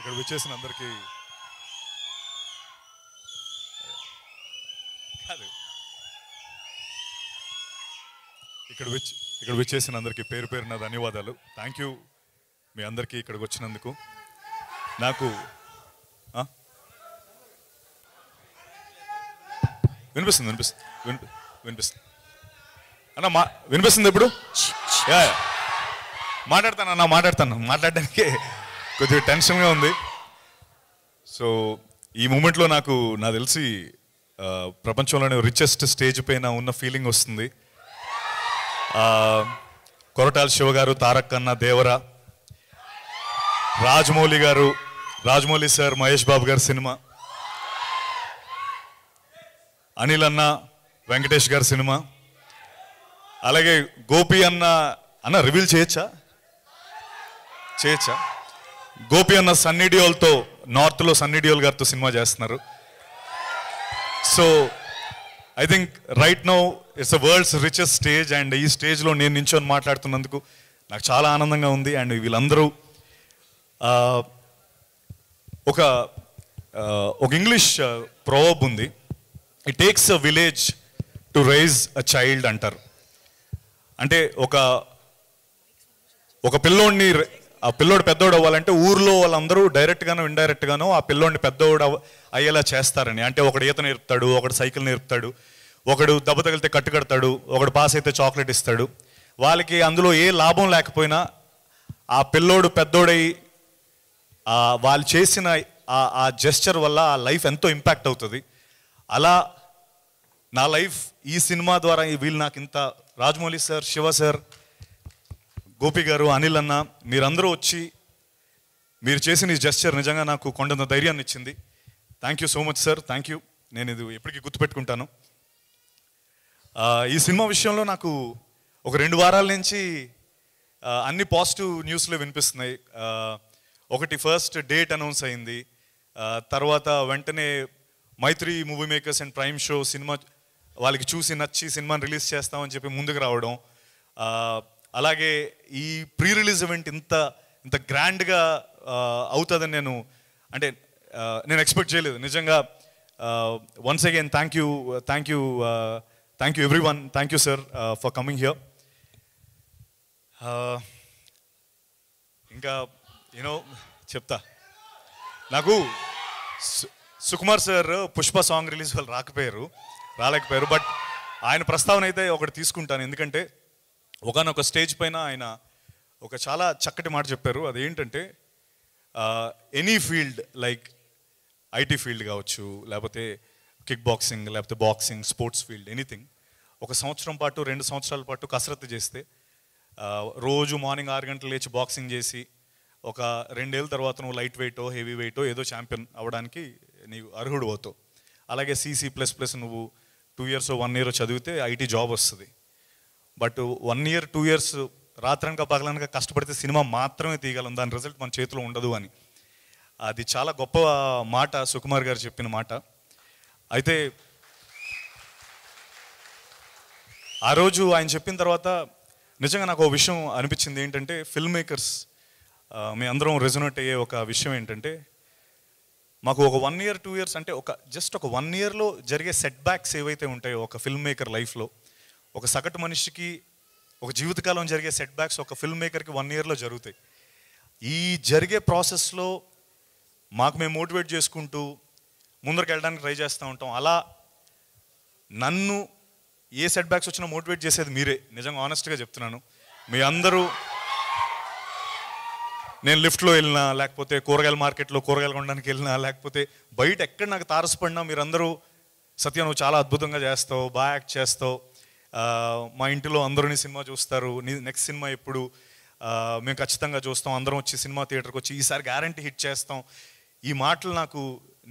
ఇక్కడ విచ్చేసిన అందరికీ కాదు ఇక్కడ విచ్చేసిన అందరికీ పేరు పేరున ధన్యవాదాలు. థ్యాంక్ యూ మీ అందరికీ ఇక్కడికి వచ్చినందుకు. నాకు వినిపిస్తుంది అన్న వినిపిస్తుంది ఇప్పుడు. మాట్లాడడానికి కొద్దిగా టెన్షన్గా ఉంది. సో ఈ మూమెంట్లో నాకు తెలిసి ప్రపంచంలోనే రిచెస్ట్ స్టేజ్ పైన ఉన్న ఫీలింగ్ వస్తుంది. కొరటాల శివ గారు, తారక్ అన్న, దేవరా, రాజమౌళి సార్, మహేష్ బాబు గారి సినిమా, అనిల్ అన్న, వెంకటేష్ గారి సినిమా, అలాగే గోపి అన్న రివీల్ చేయొచ్చా? గోపి అన్న సన్నీ డియోల్తో, నార్త్లో సన్నీ డియోల్ గారితో సినిమా చేస్తున్నారు. So I think right now it's the world's richest stage. And ఈ స్టేజ్లో నేను నించొని మాట్లాడుతున్నందుకు నాకు చాలా ఆనందంగా ఉంది. అండ్ వీళ్ళందరూ ఒక ఇంగ్లీష్ ప్రోవర్బ్ ఉంది, it takes a village to raise a child అంటారు. అంటే ఒక పిల్లోడిని, ఆ పిల్లోడు పెద్దోడు అవ్వాలంటే ఊర్లో వాళ్ళందరూ డైరెక్ట్గానో ఇండైరెక్ట్గానో ఆ పిల్లోడిని పెద్దోడు అయ్యేలా చేస్తారని. అంటే ఒకడు ఈత నేర్పుతాడు, ఒకడు సైకిల్ నేర్పుతాడు, ఒకడు దెబ్బ తగిలితే కట్టు కడతాడు, ఒకడు పాస్ అయితే చాక్లెట్ ఇస్తాడు. వాళ్ళకి అందులో ఏ లాభం లేకపోయినా ఆ పిల్లోడు పెద్దోడై వాళ్ళు చేసిన ఆ జెస్చర్ వల్ల ఆ లైఫ్ ఎంతో ఇంపాక్ట్ అవుతుంది. అలా నా లైఫ్ ఈ సినిమా ద్వారా వీళ్ళు నాకు ఇంత, రాజమౌళి సార్, శివ సార్, గోపి గారు, అనిల్ అన్న, మీరందరూ వచ్చి మీరు చేసిన ఈ జెస్చర్ నిజంగా నాకు కొండంత ధైర్యాన్ని ఇచ్చింది. Thank you so much sir, thank you. నేను ఇది ఎప్పటికీ గుర్తుపెట్టుకుంటాను. ఈ సినిమా విషయంలో నాకు ఒక 2 వారాల నుంచి అన్ని పాజిటివ్ న్యూస్లే వినిపిస్తున్నాయి. ఒకటి ఫస్ట్ డేట్ అనౌన్స్ అయింది, తర్వాత వెంటనే Mythri movie makers and prime show సినిమా వాళ్ళకి చూసి నచ్చి సినిమాని రిలీజ్ చేస్తామని చెప్పి ముందుకు రావడం, అలాగే ఈ ప్రీ రిలీజ్ ఈవెంట్ ఇంత గ్రాండ్గా అవుతుందని నేను ఎక్స్పెక్ట్ చేయలేదు నిజంగా. Once again thank you everyone, thank you sir for coming here. ఇంకా చెప్తా, నాకు Sukumar sir Pushpa song release వాళ్ళు రాలేకపోయారు. బట్ ఆయన ప్రస్తావన అయితే ఒకటి తీసుకుంటాను. ఎందుకంటే ఒకనొక స్టేజ్ పైన ఆయన ఒక చాలా చక్కటి మాట చెప్పారు. అదేంటంటే any field, like IT field కావచ్చు, లేకపోతే కిక్ బాక్సింగ్, లేకపోతే బాక్సింగ్, స్పోర్ట్స్ ఫీల్డ్, ఎనీథింగ్, 1 సంవత్సరం పాటు 2 సంవత్సరాల పాటు కసరత్తు చేస్తే, రోజు మార్నింగ్ 6 గంటలు లేచి బాక్సింగ్ చేసి ఒక 2 ఏళ్ళ తర్వాత నువ్వు లైట్ వెయిటో హెవీ వెయిటో ఏదో ఛాంపియన్ అవ్వడానికి నీవు అర్హుడు అవుతావు. అలాగే CC++ నువ్వు 2 ఇయర్స్ 1 ఇయర్ చదివితే ఐటీ జాబ్ వస్తుంది. బట్ 1 ఇయర్ 2 ఇయర్స్ రాత్రనక పగలనక కష్టపడితే సినిమా మాత్రమే తీయగలం, దాని రిజల్ట్ మన చేతిలో ఉండదు అని. అది చాలా గొప్ప మాట సుకుమార్ గారు చెప్పిన మాట. అయితే ఆ రోజు ఆయన చెప్పిన తర్వాత నిజంగా నాకు ఒక విషయం అనిపించింది. ఏంటంటే ఫిల్మ్ మేకర్స్ మీ అందరం రెజొనేట్ అయ్యే ఒక విషయం ఏంటంటే, మాకు ఒక 1 ఇయర్ 2 ఇయర్స్ అంటే జస్ట్ ఒక 1 ఇయర్లో జరిగే సెట్ బ్యాక్స్ ఏవైతే ఉంటాయో ఒక ఫిల్మ్ మేకర్ లైఫ్లో, ఒక సగటు మనిషికి ఒక జీవితకాలం జరిగే సెట్ బ్యాక్స్ ఒక ఫిల్మ్ మేకర్కి 1 ఇయర్లో జరుగుతాయి. ఈ జరిగే ప్రాసెస్లో మాకు మేము మోటివేట్ చేసుకుంటూ ముందరికి వెళ్ళడానికి ట్రై చేస్తూ ఉంటాం. అలా నన్ను ఏ సెట్ బ్యాక్స్ వచ్చినా మోటివేట్ చేసేది మీరే. నిజంగా ఆనెస్ట్గా చెప్తున్నాను. మీ అందరూ, నేను లిఫ్ట్లో వెళ్ళినా, లేకపోతే కూరగాయల మార్కెట్లో కూరగాయలు కొనడానికి వెళ్ళినా, లేకపోతే బయట ఎక్కడ నాకు తారసపడినా మీరందరూ సత్య నువ్వు చాలా అద్భుతంగా చేస్తావు, బాగా యాక్ట్ చేస్తావు, మా ఇంటిలో అందరూ నీ సినిమా చూస్తారు, నీ నెక్స్ట్ సినిమా ఎప్పుడు, మేము ఖచ్చితంగా చూస్తాం, అందరం వచ్చి సినిమా థియేటర్కి వచ్చి ఈసారి గ్యారంటీ హిట్ చేస్తాం. ఈ మాటలు నాకు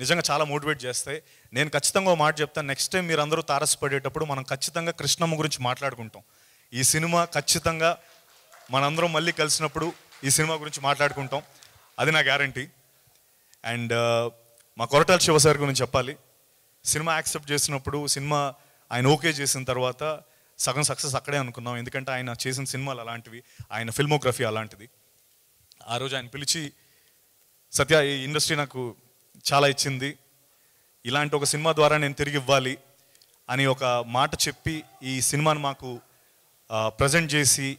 నిజంగా చాలా మోటివేట్ చేస్తాయి. నేను ఖచ్చితంగా ఒక మాట చెప్తాను, నెక్స్ట్ టైం మీరు అందరూ తారసపడేటప్పుడు మనం ఖచ్చితంగా కృష్ణమ్మ గురించి మాట్లాడుకుంటాం. ఈ సినిమా ఖచ్చితంగా మనందరం మళ్ళీ కలిసినప్పుడు ఈ సినిమా గురించి మాట్లాడుకుంటాం, అది నా గ్యారంటీ. అండ్ మా కొరటాల శివ సార్ గురించి చెప్పాలి. సినిమా యాక్సెప్ట్ చేసినప్పుడు, సినిమా ఆయన ఓకే చేసిన తర్వాత సగం సక్సెస్ అక్కడే అనుకున్నాం. ఎందుకంటే ఆయన చేసిన సినిమాలు అలాంటివి, ఆయన ఫిల్మోగ్రఫీ అలాంటిది. ఆ రోజు ఆయన పిలిచి సత్య, ఈ ఇండస్ట్రీ నాకు చాలా ఇచ్చింది, ఇలాంటి ఒక సినిమా ద్వారా నేను తిరిగి ఇవ్వాలి అని ఒక మాట చెప్పి ఈ సినిమాని మాకు ప్రజెంట్ చేసి,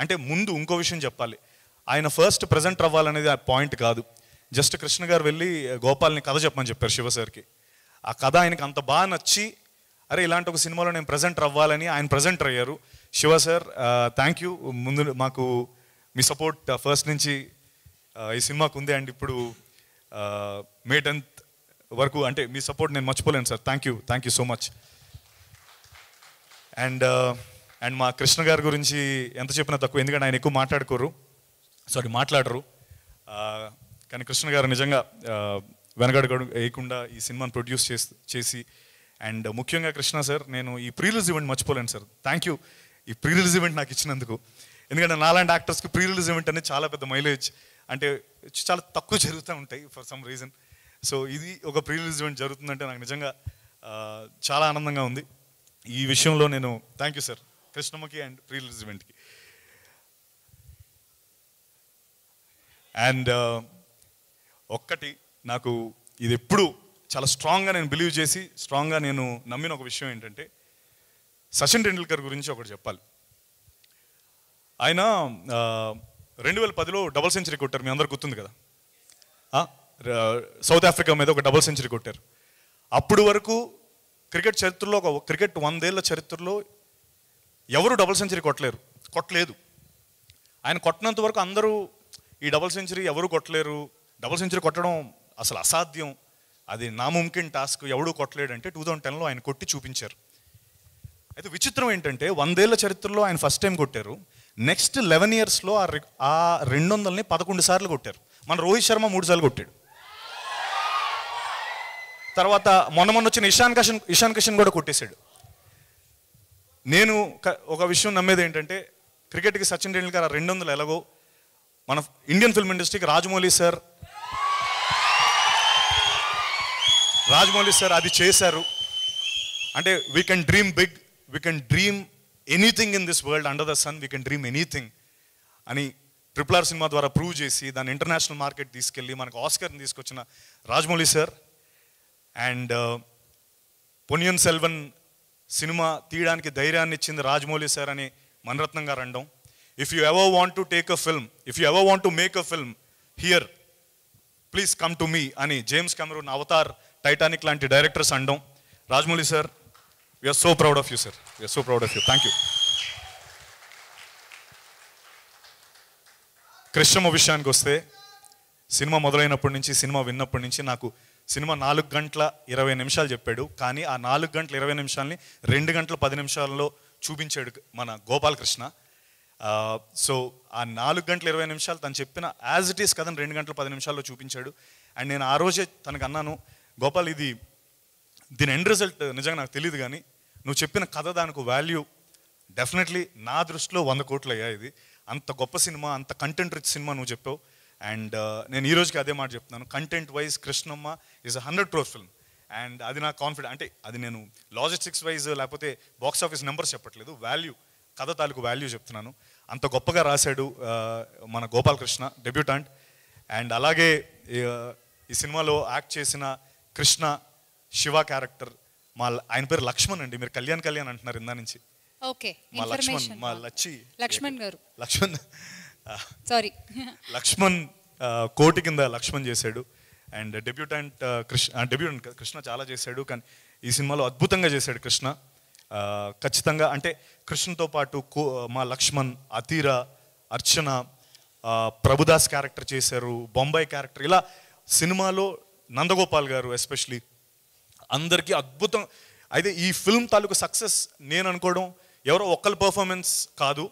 అంటే ముందు ఇంకో విషయం చెప్పాలి, ఆయన ఫస్ట్ ప్రజెంట్ అవ్వాలనేది ఆ పాయింట్ కాదు. జస్ట్ కృష్ణ గారు వెళ్ళి గోపాల్ని కథ చెప్పమని చెప్పారు శివ సార్కి. ఆ కథ ఆయనకి అంత బాగా నచ్చి, అరే ఇలాంటి ఒక సినిమాలో నేను ప్రజెంటర్ అవ్వాలని ఆయన ప్రజెంటర్ అయ్యారు. Shiva sir, thank you. ముందు మాకు మీ సపోర్ట్ ఫస్ట్ నుంచి ఈ సినిమాకు ఉంది. అండ్ ఇప్పుడు మే 10th వరకు అంటే మీ సపోర్ట్ నేను మర్చిపోలేను sir. Thank you so much. And మా కృష్ణ గారి గురించి ఎంత చెప్పినా తక్కువ, ఎందుకంటే ఆయన ఎక్కువ మాట్లాడరు. కానీ కృష్ణ గారు నిజంగా వెనకడుగు వేయకుండా ఈ సినిమాని ప్రొడ్యూస్ చేసి అండ్ ముఖ్యంగా కృష్ణ సార్, నేను ఈ ప్రీ రిలీజ్ ఈవెంట్ మర్చిపోలేను సార్. థ్యాంక్ యూ ఈ ప్రీ రిలీజ్ ఈవెంట్ నాకు ఇచ్చినందుకు. ఎందుకంటే నాలాంటి యాక్టర్స్కి ప్రీ రిలీజ్ ఈవెంట్ అనేది చాలా పెద్ద మైలేజ్, అంటే చాలా తక్కువ జరుగుతూ ఉంటాయి ఫర్ సమ్ రీజన్. సో ఇది ఒక ప్రీ రిలీజ్ ఈవెంట్ జరుగుతుందంటే నాకు నిజంగా చాలా ఆనందంగా ఉంది. ఈ విషయంలో నేను థ్యాంక్ యూ సార్ కృష్ణమ్మకి అండ్ ప్రీ రిలీజ్ ఈవెంట్కి. అండ్ ఒక్కటి నాకు ఇది ఎప్పుడు చాలా స్ట్రాంగ్గా నేను బిలీవ్ చేసి స్ట్రాంగ్గా నేను నమ్మిన ఒక విషయం ఏంటంటే, సచిన్ టెండూల్కర్ గురించి ఒకటి చెప్పాలి. ఆయన 2010లో డబుల్ సెంచరీ కొట్టారు, మీ అందరికి గుర్తుంది కదా. సౌత్ ఆఫ్రికా మీద ఒక డబుల్ సెంచరీ కొట్టారు. అప్పుడు వరకు క్రికెట్ చరిత్రలో, ఒక క్రికెట్ 100 ఏళ్ల చరిత్రలో ఎవరు డబుల్ సెంచరీ కొట్టలేదు. ఆయన కొట్టినంత వరకు అందరూ ఈ డబుల్ సెంచరీ ఎవరు కొట్టలేరు, డబుల్ సెంచరీ కొట్టడం అసలు అసాధ్యం, అది నాముమ్కిన్ టాస్క్, ఎవడూ కొట్టలేడంటే 2010లో ఆయన కొట్టి చూపించారు. అయితే విచిత్రం ఏంటంటే 100 ఏళ్ల చరిత్రలో ఆయన ఫస్ట్ టైం కొట్టారు. నెక్స్ట్ 11 ఇయర్స్లో ఆ 200ని 11 సార్లు కొట్టారు. మన రోహిత్ శర్మ 3 సార్లు కొట్టాడు. తర్వాత మొన్న వచ్చిన ఇషాన్ కిషన్ కూడా కొట్టేశాడు. నేను ఒక విషయం నమ్మేది ఏంటంటే, క్రికెట్కి సచిన్ టెండూల్కర్ ఆ 200 ఎలాగో మన ఇండియన్ ఫిల్మ్ ఇండస్ట్రీకి రాజమౌళి సార్ అది చేశారు. అంటే we can dream big, we can dream anything in this world, under the sun we can dream anything అని RRR సినిమా ద్వారా ప్రూవ్ చేసి దాన్ని ఇంటర్నేషనల్ మార్కెట్ తీసుకెళ్ళి మనకు ఆస్కర్ని తీసుకొచ్చిన Rajamouli sir. And Ponniyin Selvan cinema తీయడానికి ధైర్యాన్ని ఇచ్చింది రాజమౌళి సార్ అని మణిరత్నం గారు అనడం. If you ever want to take a film, if you ever want to make a film here, please come to me అని జేమ్స్ కెమెరూన్, అవతార్, టైటానిక్ లాంటి డైరెక్టర్స్ అనడం. Rajamouli sir, we are so proud of you sir, we are so proud of you. Thank you. Krishnamma విషయానికి వస్తే, cinema మొదలైనప్పటి నుంచి, cinema విన్నప్పటి నుంచి నాకు cinema 4 గంటల 20 నిమిషాలు చెప్పాడు. కానీ ఆ 4 గంటల 20 నిమిషాలని 2 గంటల 10 నిమిషాలలో చూపించాడు మన గోపాలకృష్ణ. సో ఆ 4 గంటల 20 నిమిషాలు తను చెప్పిన యాజ్ ఇట్ ఈస్ కథను 2 గంటల 10 నిమిషాల్లో చూపించాడు. అండ్ నేను ఆ రోజే తనకు అన్నాను, గోపాల్ దీని ఎండ్ రిజల్ట్ నిజంగా నాకు తెలియదు, కానీ నువ్వు చెప్పిన కథ దానికి వాల్యూ డెఫినెట్లీ నా దృష్టిలో 100 కోట్లు అయ్యా. ఇది అంత గొప్ప సినిమా, అంత కంటెంట్ రిచ్ సినిమా నువ్వు చెప్పావు. అండ్ నేను ఈ రోజుకి అదే మాట చెప్తున్నాను, content wise Krishnamma is 100 crore film. And అది నా కాన్ఫిడెంట్, అంటే అది నేను లాజిస్టిక్స్ వైజ్ లేకపోతే బాక్స్ ఆఫీస్ నెంబర్స్ చెప్పట్లేదు, వాల్యూ, కథ తాలూకు వాల్యూ చెప్తున్నాను. అంత గొప్పగా రాశాడు మన గోపాలకృష్ణ, డెబ్యూటాంట్. అండ్ అలాగే ఈ సినిమాలో యాక్ట్ చేసిన కృష్ణ, శివ క్యారెక్టర్, ఆయన పేరు లక్ష్మణ్ అండి, మీరు కళ్యాణ్ అంటున్నారు ఇందా నుంచి. ఓకే, మా లక్ష్మణ్ గారు, లక్ష్మణ్ కోటి కింద లక్ష్మణ్ చేశాడు. అండ్ డెబ్యూటెంట్ కృష్ణ చాలా చేశాడు, కానీ ఈ సినిమాలో అద్భుతంగా చేశాడు కృష్ణ. ఖచ్చితంగా అంటే కృష్ణతో పాటు మా లక్ష్మణ్, అతీరా, అర్చన, ప్రభుదాస్ క్యారెక్టర్ చేశారు, బొంబాయి క్యారెక్టర్, ఇలా సినిమాలో నందగోపాల్ గారు ఎస్పెషలీ అందరికీ అద్భుతం. అయితే ఈ ఫిల్మ్ తాలూకు సక్సెస్ నేను అనుకోవడం ఎవరో ఒక్కరి పర్ఫార్మెన్స్ కాదు,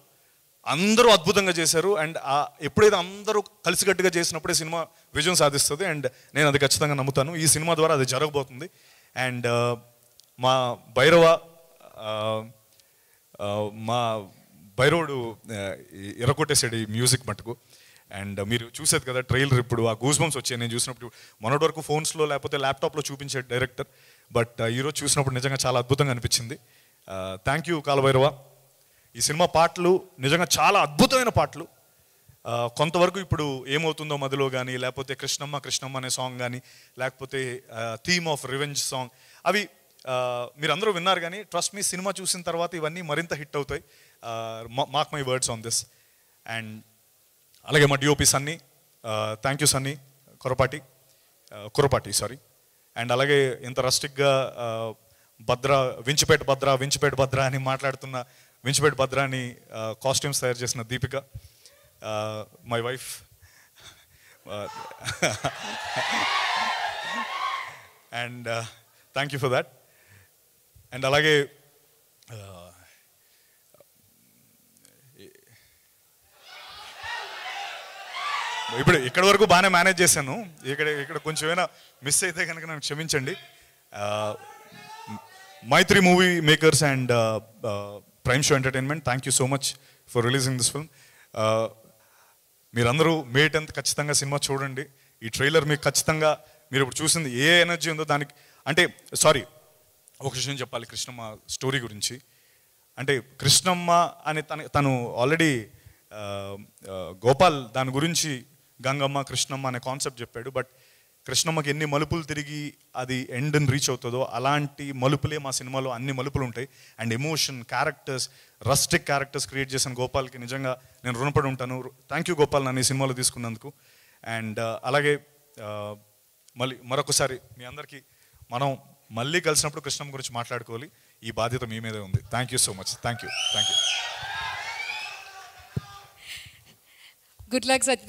అందరూ అద్భుతంగా చేశారు. అండ్ ఎప్పుడైతే అందరూ కలిసికట్టుగా చేసినప్పుడే సినిమా విజయం సాధిస్తుంది. అండ్ నేను అది ఖచ్చితంగా నమ్ముతాను, ఈ సినిమా ద్వారా అది జరగబోతుంది. అండ్ మా భైరవుడు ఎరగొట్టేసాడు ఈ మ్యూజిక్ మటుకు. అండ్ మీరు చూసేది కదా ట్రైలర్, ఇప్పుడు ఆ గూస్ బంప్స్ వచ్చాయి నేను చూసినప్పుడు. మొన్నటి వరకు ఫోన్స్లో లేకపోతే ల్యాప్టాప్లో చూపించాడు డైరెక్టర్, బట్ ఈరోజు చూసినప్పుడు నిజంగా చాలా అద్భుతంగా అనిపించింది. Thank you Kaala Bhairava. ఈ సినిమా పాటలు నిజంగా చాలా అద్భుతమైన పాటలు. కొంతవరకు ఇప్పుడు ఏమవుతుందో మదిలో కానీ, లేకపోతే కృష్ణమ్మ కృష్ణమ్మ అనే సాంగ్ కానీ, లేకపోతే థీమ్ ఆఫ్ రివెంజ్ సాంగ్, అవి మీరందరూ విన్నారు. కానీ ట్రస్ట్ మీ, సినిమా చూసిన తర్వాత ఇవన్నీ మరింత హిట్ అవుతాయి. Mark my words on this. And అలాగే మా DOP Sunny, thank you Sunny Kurapati sorry. And అలాగే ఇంత రస్టిక్గా వించిపేట భద్ర అని మాట్లాడుతున్న వించిపేట భద్ర అని కాస్ట్యూమ్స్ తయారు చేసిన Deepika, my wife. And thank you for that. And అలాగే ఇక్కడ వరకు బాగానే మేనేజ్ చేశాను. ఇక్కడ కొంచెం ఏమైనా మిస్ అయితే కనుక నన్ను క్షమించండి. Mythri movie makers and prime show entertainment, thank you so much for releasing this film. మీరందరూ మే 10th ఖచ్చితంగా సినిమా చూడండి. ఈ ట్రైలర్ మీకు ఖచ్చితంగా, మీరు ఇప్పుడు చూసింది ఏ ఎనర్జీ ఉందో దానికి, అంటే సారీ ఒక విషయం చెప్పాలి కృష్ణమ్మ స్టోరీ గురించి. అంటే కృష్ణమ్మ అని తను ఆల్రెడీ గోపాల్ దాని గురించి గంగమ్మ కృష్ణమ్మ అనే కాన్సెప్ట్ చెప్పాడు. బట్ కృష్ణమ్మకి ఎన్ని మలుపులు తిరిగి అది ఎండ్ని రీచ్ అవుతుందో అలాంటి మలుపులే మా సినిమాలో అన్ని మలుపులు ఉంటాయి. And emotion, characters, rustic characters create చేసిన గోపాల్కి నిజంగా నేను రుణపడి ఉంటాను. థ్యాంక్ యూ గోపాల్ నన్ను ఈ సినిమాలో తీసుకున్నందుకు. అండ్ అలాగే మరొకసారి మీ అందరికీ మనం మళ్ళీ కలిసినప్పుడు కృష్ణమ్మ గురించి మాట్లాడుకోవాలి. ఈ బాధ్యత మీ మీదే ఉంది. Thank you so much. Thank you. Good luck Satya.